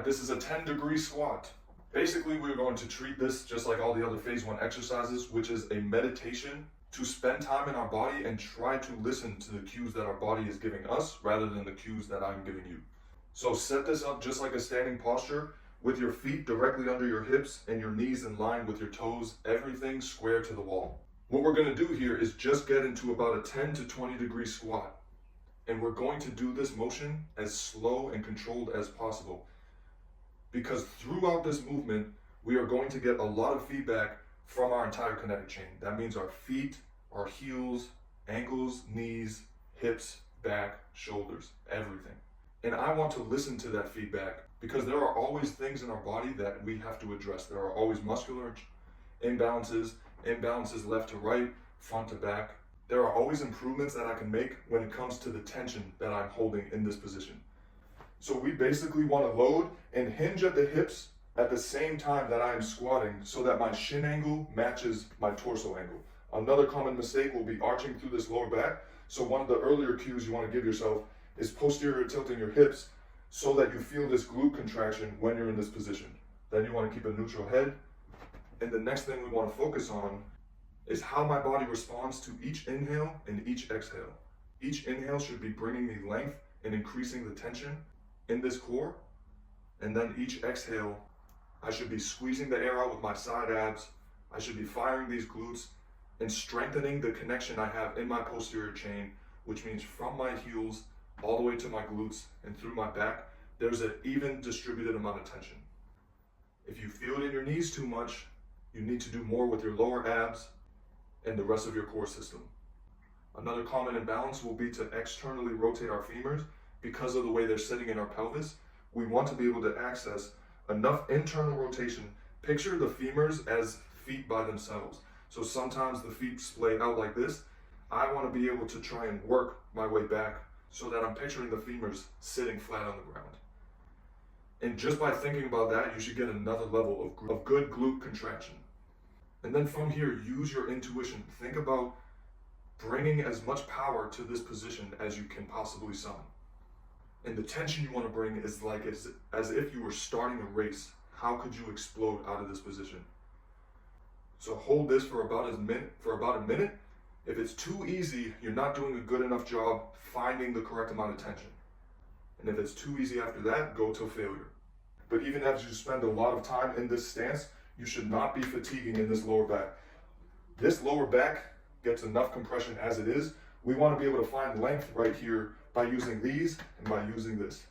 this is a 10-degree squat. Basically, we're going to treat this just like all the other phase 1 exercises, which is a meditation to spend time in our body and try to listen to the cues that our body is giving us rather than the cues that I'm giving you. So set this up just like a standing posture with your feet directly under your hips and your knees in line with your toes, everything square to the wall. What we're going to do here is just get into about a 10 to 20 degree squat. And we're going to do this motion as slow and controlled as possible. Because throughout this movement, we are going to get a lot of feedback from our entire kinetic chain. That means our feet, our heels, ankles, knees, hips, back, shoulders, everything. And I want to listen to that feedback because there are always things in our body that we have to address. There are always muscular imbalances left to right, front to back. There are always improvements that I can make when it comes to the tension that I'm holding in this position. So we basically want to load and hinge at the hips at the same time that I am squatting so that my shin angle matches my torso angle. Another common mistake will be arching through this lower back. So one of the earlier cues you want to give yourself is posterior tilting your hips so that you feel this glute contraction when you're in this position. Then you want to keep a neutral head. And the next thing we want to focus on is how my body responds to each inhale and each exhale. Each inhale should be bringing me length and increasing the tension in this core. And then each exhale, I should be squeezing the air out with my side abs. I should be firing these glutes and strengthening the connection I have in my posterior chain, which means from my heels all the way to my glutes and through my back, there's an even distributed amount of tension. If you feel it in your knees too much, you need to do more with your lower abs and the rest of your core system. Another common imbalance will be to externally rotate our femurs because of the way they're sitting in our pelvis. We want to be able to access enough internal rotation. Picture the femurs as feet by themselves. So sometimes the feet splay out like this. I want to be able to try and work my way back so that I'm picturing the femurs sitting flat on the ground. And just by thinking about that, you should get another level of good glute contraction. And then from here, use your intuition. Think about bringing as much power to this position as you can possibly summon. And the tension you want to bring is like as if you were starting a race. How could you explode out of this position? So hold this for about a minute. If it's too easy, you're not doing a good enough job finding the correct amount of tension. And if it's too easy after that, go till failure. But even as you spend a lot of time in this stance, you should not be fatiguing in this lower back. This lower back gets enough compression as it is. We want to be able to find length right here by using these and by using this.